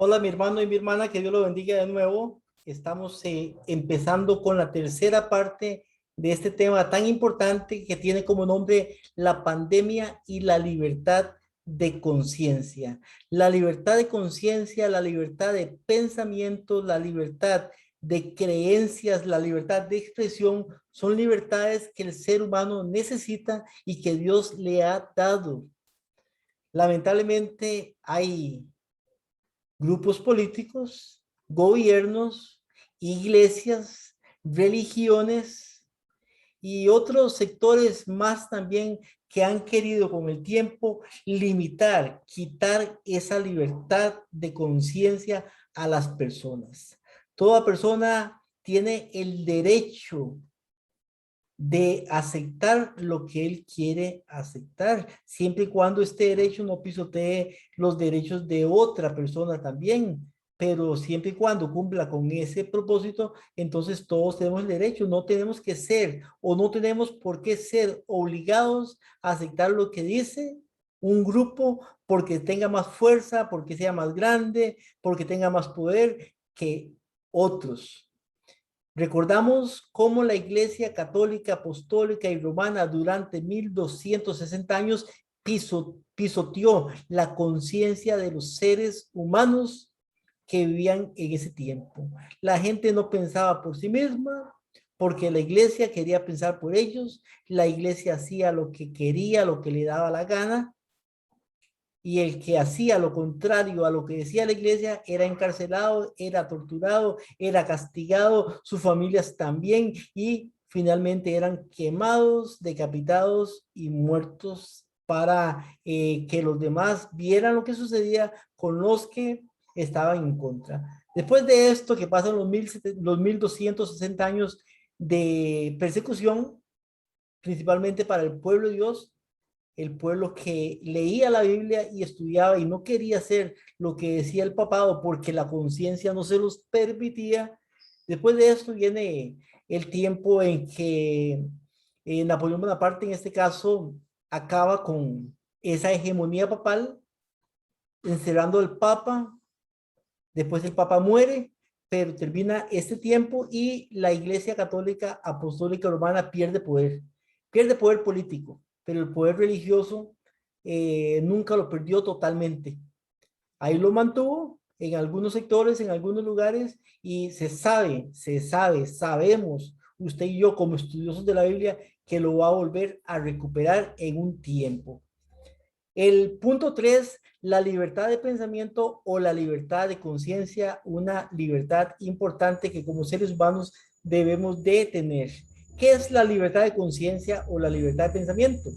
Hola, mi hermano y mi hermana, que Dios lo bendiga de nuevo. Estamos empezando con la tercera parte de este tema tan importante que tiene como nombre la pandemia y la libertad de conciencia. La libertad de conciencia, la libertad de pensamiento, la libertad de creencias, la libertad de expresión son libertades que el ser humano necesita y que Dios le ha dado. Lamentablemente hay grupos políticos, gobiernos, iglesias, religiones y otros sectores más también que han querido con el tiempo limitar, quitar esa libertad de conciencia a las personas. Toda persona tiene el derecho de aceptar lo que él quiere aceptar, siempre y cuando este derecho no pisotee los derechos de otra persona también, pero siempre y cuando cumpla con ese propósito, entonces todos tenemos el derecho, no tenemos que ser o no tenemos por qué ser obligados a aceptar lo que dice un grupo porque tenga más fuerza, porque sea más grande, porque tenga más poder que otros. Recordamos cómo la Iglesia Católica, Apostólica y Romana durante 1260 años pisoteó la conciencia de los seres humanos que vivían en ese tiempo. La gente no pensaba por sí misma, porque la Iglesia quería pensar por ellos. La Iglesia hacía lo que quería, lo que le daba la gana, y el que hacía lo contrario a lo que decía la iglesia era encarcelado, era torturado, era castigado, sus familias también, y finalmente eran quemados, decapitados y muertos para que los demás vieran lo que sucedía con los que estaban en contra. Después de esto, que pasan los 1260 años de persecución, principalmente para el pueblo de Dios, el pueblo que leía la Biblia y estudiaba y no quería hacer lo que decía el papado porque la conciencia no se los permitía. Después de esto viene el tiempo en que Napoleón Bonaparte, en este caso, acaba con esa hegemonía papal, encerrando al papa. Después el papa muere, pero termina este tiempo y la Iglesia Católica Apostólica Romana pierde poder político, pero el poder religioso nunca lo perdió totalmente. Ahí lo mantuvo en algunos sectores, en algunos lugares, y sabemos, usted y yo como estudiosos de la Biblia, que lo va a volver a recuperar en un tiempo. El punto 3, la libertad de pensamiento o la libertad de conciencia, una libertad importante que como seres humanos debemos de tener. ¿Qué es la libertad de conciencia o la libertad de pensamiento?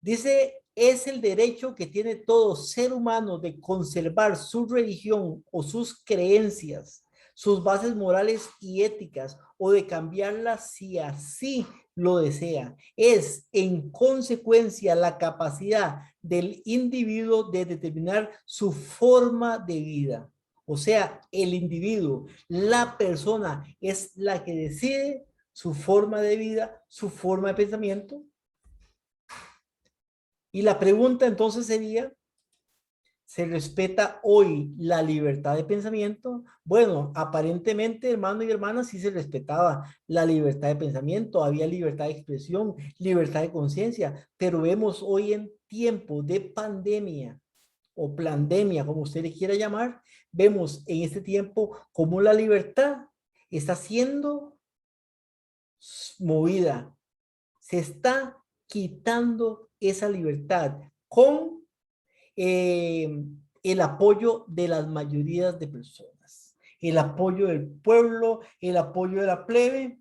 Dice, es el derecho que tiene todo ser humano de conservar su religión o sus creencias, sus bases morales y éticas, o de cambiarlas si así lo desea. Es, en consecuencia, la capacidad del individuo de determinar su forma de vida. O sea, el individuo, la persona, es la que decide su forma de vida, su forma de pensamiento. Y la pregunta entonces sería, ¿se respeta hoy la libertad de pensamiento? Bueno, aparentemente, hermano y hermana, sí se respetaba la libertad de pensamiento, había libertad de expresión, libertad de conciencia, pero vemos hoy en tiempo de pandemia o pandemia, como usted le quiera llamar, vemos en este tiempo cómo la libertad está siendo movida, se está quitando esa libertad con eh, el apoyo de las mayorías de personas, el apoyo del pueblo, el apoyo de la plebe,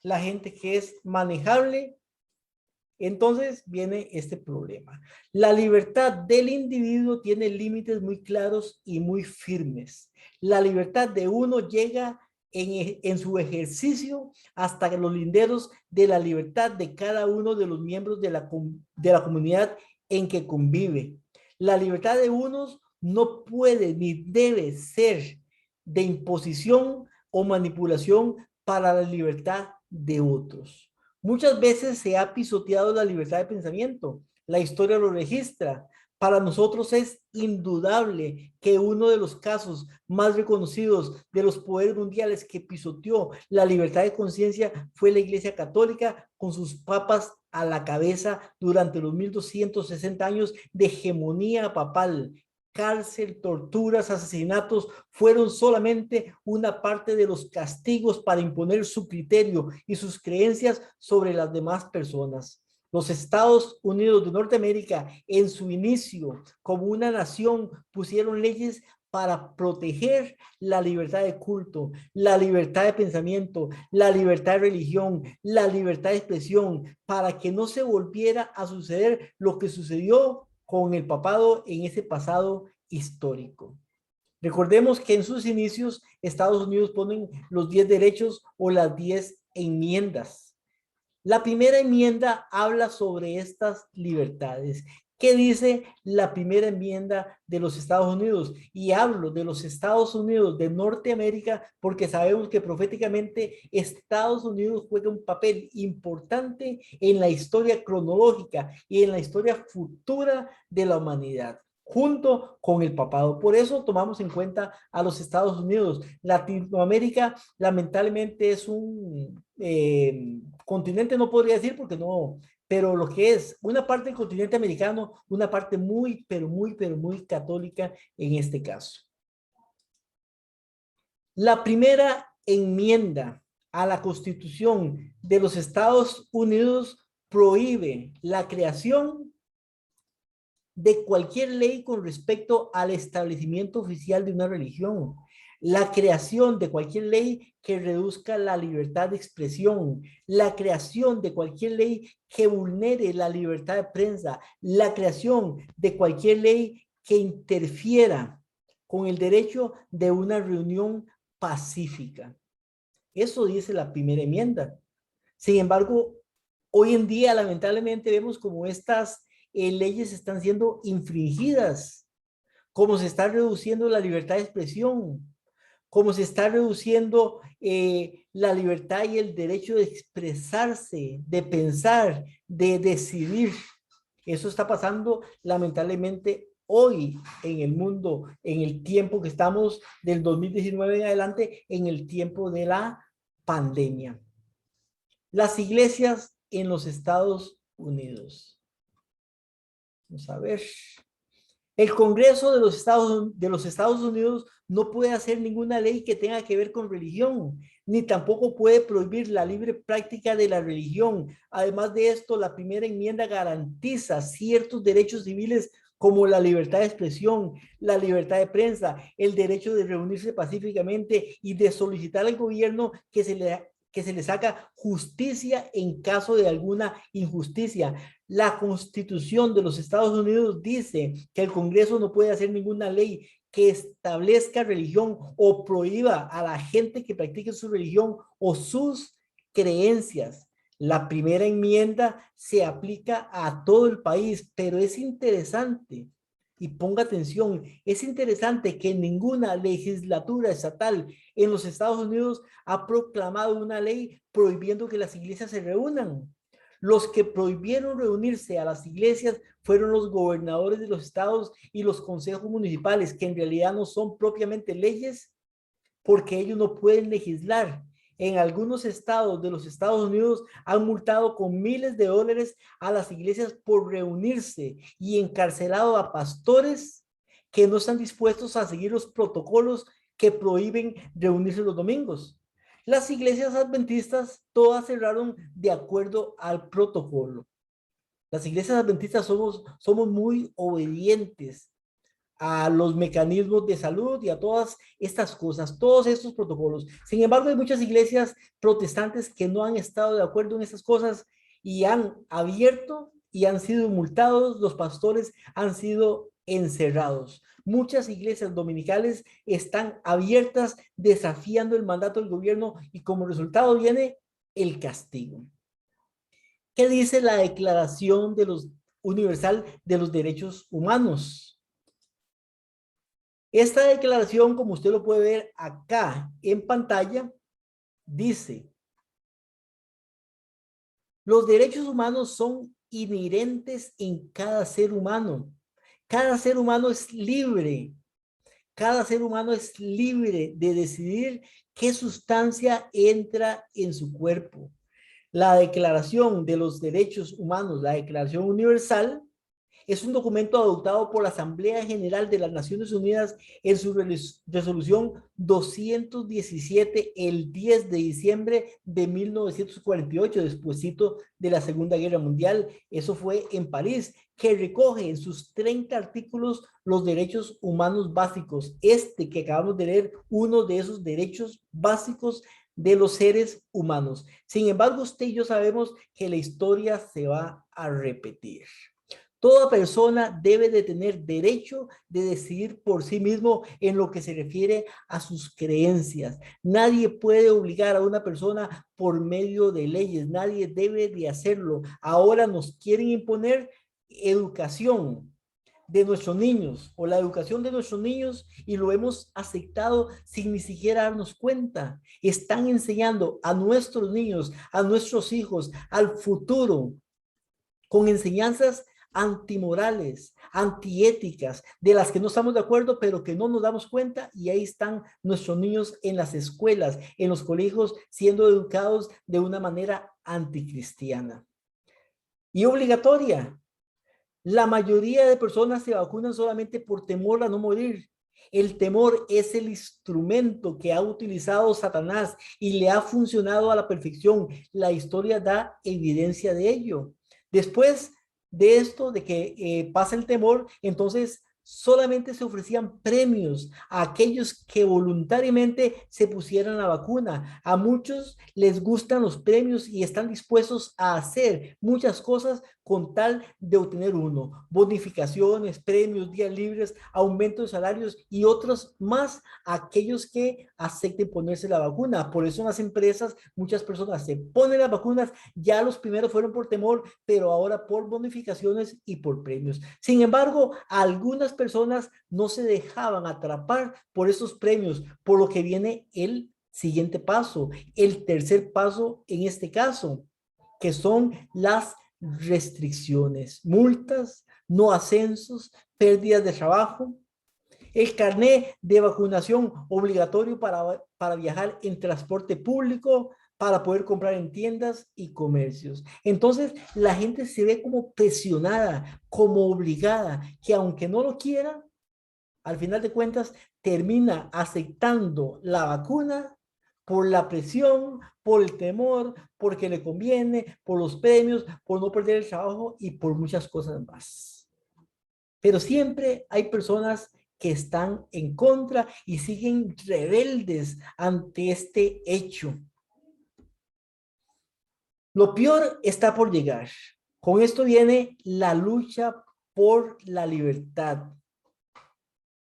la gente que es manejable. Entonces viene este problema. La libertad del individuo tiene límites muy claros y muy firmes. La libertad de uno llega en su ejercicio hasta los linderos de la libertad de cada uno de los miembros de la comunidad en que convive. La libertad de unos no puede ni debe ser de imposición o manipulación para la libertad de otros. Muchas veces se ha pisoteado la libertad de pensamiento. La historia lo registra. Para nosotros es indudable que uno de los casos más reconocidos de los poderes mundiales que pisoteó la libertad de conciencia fue la Iglesia Católica con sus papas a la cabeza durante los 1260 años de hegemonía papal. Cárcel, torturas, asesinatos fueron solamente una parte de los castigos para imponer su criterio y sus creencias sobre las demás personas. Los Estados Unidos de Norteamérica, en su inicio como una nación, pusieron leyes para proteger la libertad de culto, la libertad de pensamiento, la libertad de religión, la libertad de expresión, para que no se volviera a suceder lo que sucedió con el papado en ese pasado histórico. Recordemos que en sus inicios Estados Unidos ponen los 10 derechos o las 10 enmiendas. La primera enmienda habla sobre estas libertades. ¿Qué dice la primera enmienda de los Estados Unidos? Y hablo de los Estados Unidos de Norteamérica porque sabemos que proféticamente Estados Unidos juega un papel importante en la historia cronológica y en la historia futura de la humanidad, junto con el papado. Por eso tomamos en cuenta a los Estados Unidos. Latinoamérica lamentablemente es un continente, no podría decir porque no, pero lo que es una parte del continente americano, una parte muy, pero muy católica en este caso. La primera enmienda a la Constitución de los Estados Unidos prohíbe la creación de cualquier ley con respecto al establecimiento oficial de una religión, la creación de cualquier ley que reduzca la libertad de expresión, la creación de cualquier ley que vulnere la libertad de prensa, la creación de cualquier ley que interfiera con el derecho de una reunión pacífica. Eso dice la primera enmienda. Sin embargo, hoy en día lamentablemente vemos como estas leyes están siendo infringidas, cómo se está reduciendo la libertad de expresión, cómo se está reduciendo la libertad y el derecho de expresarse, de pensar, de decidir. Eso está pasando lamentablemente hoy en el mundo, en el tiempo que estamos del 2019 en adelante, en el tiempo de la pandemia. Las iglesias en los Estados Unidos. Vamos a ver. El Congreso de los Estados Unidos no puede hacer ninguna ley que tenga que ver con religión, ni tampoco puede prohibir la libre práctica de la religión. Además de esto, la primera enmienda garantiza ciertos derechos civiles como la libertad de expresión, la libertad de prensa, el derecho de reunirse pacíficamente y de solicitar al gobierno que se les haga justicia en caso de alguna injusticia. La Constitución de los Estados Unidos dice que el Congreso no puede hacer ninguna ley que establezca religión o prohíba a la gente que practique su religión o sus creencias. La primera enmienda se aplica a todo el país, pero es interesante, y ponga atención, es interesante que ninguna legislatura estatal en los Estados Unidos ha proclamado una ley prohibiendo que las iglesias se reúnan. Los que prohibieron reunirse a las iglesias fueron los gobernadores de los estados y los consejos municipales, que en realidad no son propiamente leyes porque ellos no pueden legislar. En algunos estados de los Estados Unidos han multado con miles de dólares a las iglesias por reunirse y encarcelado a pastores que no están dispuestos a seguir los protocolos que prohíben reunirse los domingos. Las iglesias adventistas todas cerraron de acuerdo al protocolo. Las iglesias adventistas somos muy obedientes a los mecanismos de salud y a todas estas cosas, todos estos protocolos. Sin embargo, hay muchas iglesias protestantes que no han estado de acuerdo en esas cosas y han abierto y han sido multados, los pastores han sido encerrados. Muchas iglesias dominicales están abiertas desafiando el mandato del gobierno y como resultado viene el castigo. ¿Qué dice la Declaración Universal de los Derechos Humanos? Esta declaración, como usted lo puede ver acá en pantalla, dice: Los derechos humanos son inherentes en cada ser humano. Cada ser humano es libre. Cada ser humano es libre de decidir qué sustancia entra en su cuerpo. La Declaración de los Derechos Humanos, la Declaración Universal, es un documento adoptado por la Asamblea General de las Naciones Unidas en su resolución 217 el 10 de diciembre de 1948, despuesito de la Segunda Guerra Mundial. Eso fue en París, que recoge en sus 30 artículos los derechos humanos básicos. Este que acabamos de leer, uno de esos derechos básicos de los seres humanos. Sin embargo, usted y yo sabemos que la historia se va a repetir. Toda persona debe de tener derecho de decidir por sí mismo en lo que se refiere a sus creencias. Nadie puede obligar a una persona por medio de leyes. Nadie debe de hacerlo. Ahora nos quieren imponer educación de nuestros niños o la educación de nuestros niños y lo hemos aceptado sin ni siquiera darnos cuenta. Están enseñando a nuestros niños, a nuestros hijos, al futuro, con enseñanzas antimorales, antiéticas, de las que no estamos de acuerdo, pero que no nos damos cuenta, y ahí están nuestros niños en las escuelas, en los colegios, siendo educados de una manera anticristiana y obligatoria. La mayoría de personas se vacunan solamente por temor a no morir. El temor es el instrumento que ha utilizado Satanás y le ha funcionado a la perfección. La historia da evidencia de ello. Después de esto, de que pasa el temor, entonces solamente se ofrecían premios a aquellos que voluntariamente se pusieran la vacuna. A muchos les gustan los premios y están dispuestos a hacer muchas cosas con tal de obtener uno. Bonificaciones, premios, días libres, aumento de salarios y otros más a aquellos que acepten ponerse la vacuna. Por eso en las empresas muchas personas se ponen las vacunas. Ya los primeros fueron por temor, pero ahora por bonificaciones y por premios. Sin embargo, algunas personas no se dejaban atrapar por esos premios, por lo que viene el siguiente paso, el tercer paso en este caso, que son las restricciones, multas, no ascensos, pérdidas de trabajo, el carnet de vacunación obligatorio para viajar en transporte público, para poder comprar en tiendas y comercios. Entonces, la gente se ve como presionada, como obligada, que aunque no lo quiera, al final de cuentas, termina aceptando la vacuna por la presión, por el temor, porque le conviene, por los premios, por no perder el trabajo y por muchas cosas más. Pero siempre hay personas que están en contra y siguen rebeldes ante este hecho. Lo peor está por llegar. Con esto viene la lucha por la libertad.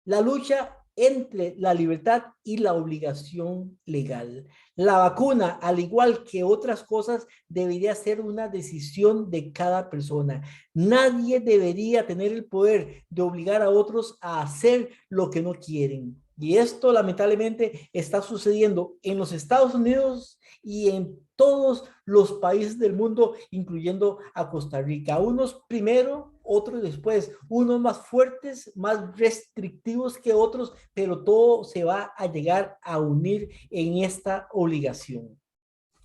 La lucha entre la libertad y la obligación legal. La vacuna, al igual que otras cosas, debería ser una decisión de cada persona. Nadie debería tener el poder de obligar a otros a hacer lo que no quieren. Y esto lamentablemente está sucediendo en los Estados Unidos y en todos los países del mundo, incluyendo a Costa Rica. Unos primero, otros después, unos más fuertes, más restrictivos que otros, pero todo se va a llegar a unir en esta obligación.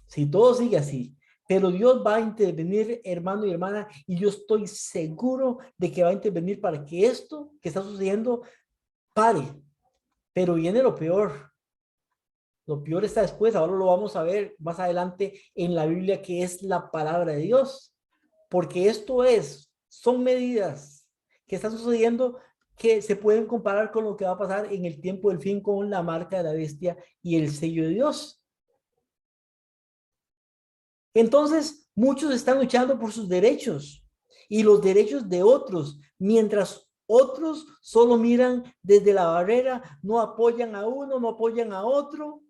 Si todo sigue así, pero Dios va a intervenir, hermano y hermana, y yo estoy seguro de que va a intervenir para que esto que está sucediendo pare. Pero viene lo peor. Lo peor está después, ahora lo vamos a ver más adelante en la Biblia, que es la palabra de Dios. Porque son medidas que están sucediendo que se pueden comparar con lo que va a pasar en el tiempo del fin con la marca de la bestia y el sello de Dios. Entonces, muchos están luchando por sus derechos y los derechos de otros, mientras otros solo miran desde la barrera, no apoyan a uno, no apoyan a otro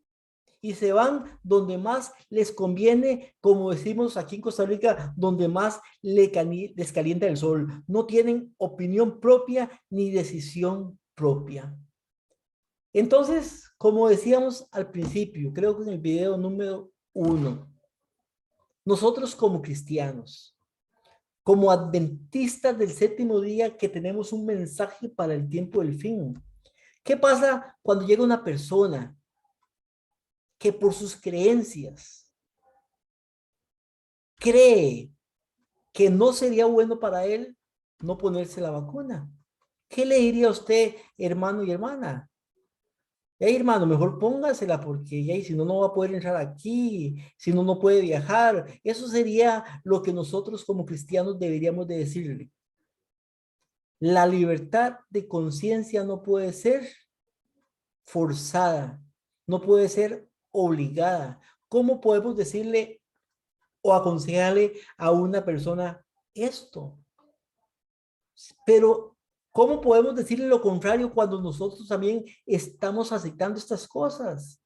y se van donde más les conviene, como decimos aquí en Costa Rica, donde más les calienta el sol. No tienen opinión propia ni decisión propia. Entonces, como decíamos al principio, creo que en el video número 1, nosotros como cristianos, como adventistas del séptimo día, que tenemos un mensaje para el tiempo del fin. ¿Qué pasa cuando llega una persona que por sus creencias cree que no sería bueno para él no ponerse la vacuna? ¿Qué le diría a usted, hermano y hermana? Hey, hermano, mejor póngasela porque ya, si no, no va a poder entrar aquí, si no, no puede viajar. Eso sería lo que nosotros como cristianos deberíamos de decirle. La libertad de conciencia no puede ser forzada, no puede ser obligada. ¿Cómo podemos decirle o aconsejarle a una persona esto? Pero, ¿cómo podemos decirle lo contrario cuando nosotros también estamos aceptando estas cosas?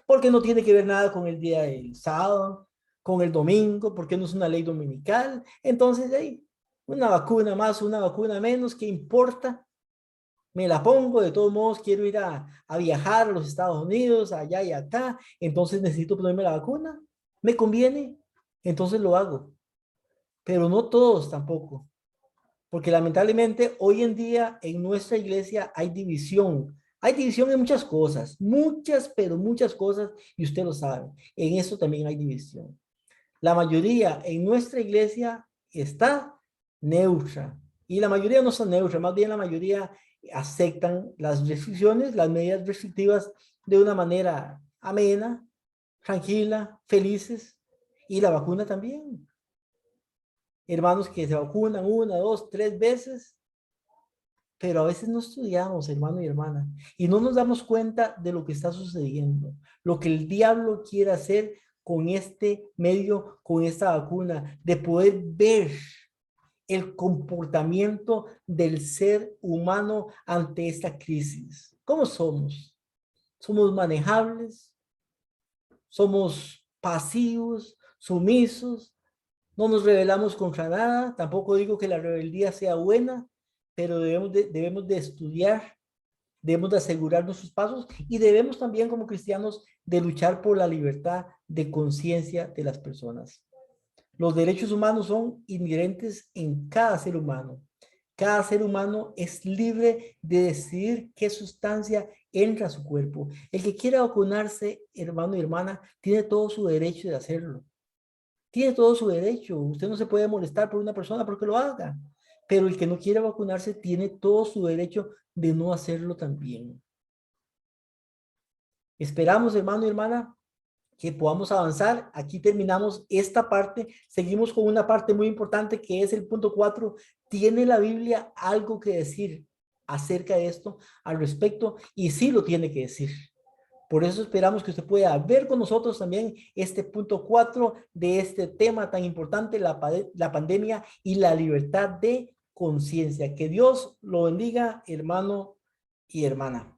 Porque no tiene que ver nada con el día del sábado, con el domingo, porque no es una ley dominical. Entonces, hey, una vacuna más, una vacuna menos, ¿qué importa? Me la pongo, de todos modos quiero ir a viajar a los Estados Unidos, allá y acá, entonces necesito ponerme la vacuna. ¿Me conviene? Entonces lo hago. Pero no todos tampoco. Porque lamentablemente hoy en día en nuestra iglesia hay división. Hay división en muchas cosas, muchas, pero muchas cosas, y usted lo sabe. En eso también hay división. La mayoría en nuestra iglesia está neutra, y la mayoría no está neutra, más bien la mayoría aceptan las restricciones, las medidas restrictivas de una manera amena, tranquila, felices, y la vacuna también. Hermanos que se vacunan una, dos, tres veces, pero a veces no estudiamos, hermano y hermana, y no nos damos cuenta de lo que está sucediendo, lo que el diablo quiere hacer con este medio, con esta vacuna, de poder ver el comportamiento del ser humano ante esta crisis. ¿Cómo somos? ¿Somos manejables? ¿Somos pasivos, sumisos? No nos rebelamos contra nada. Tampoco digo que la rebeldía sea buena, pero debemos de estudiar, debemos de asegurar nuestros pasos y debemos también como cristianos de luchar por la libertad de conciencia de las personas. Los derechos humanos son inherentes en cada ser humano. Cada ser humano es libre de decidir qué sustancia entra a su cuerpo. El que quiera vacunarse, hermano y hermana, tiene todo su derecho de hacerlo. Tiene todo su derecho. Usted no se puede molestar por una persona porque lo haga. Pero el que no quiera vacunarse tiene todo su derecho de no hacerlo también. Esperamos, hermano y hermana, que podamos avanzar. Aquí terminamos esta parte. Seguimos con una parte muy importante que es el punto 4. ¿Tiene la Biblia algo que decir acerca de esto, al respecto? Y sí lo tiene que decir. Por eso esperamos que usted pueda ver con nosotros también este punto 4 de este tema tan importante, la pandemia y la libertad de conciencia. Que Dios lo bendiga, hermano y hermana.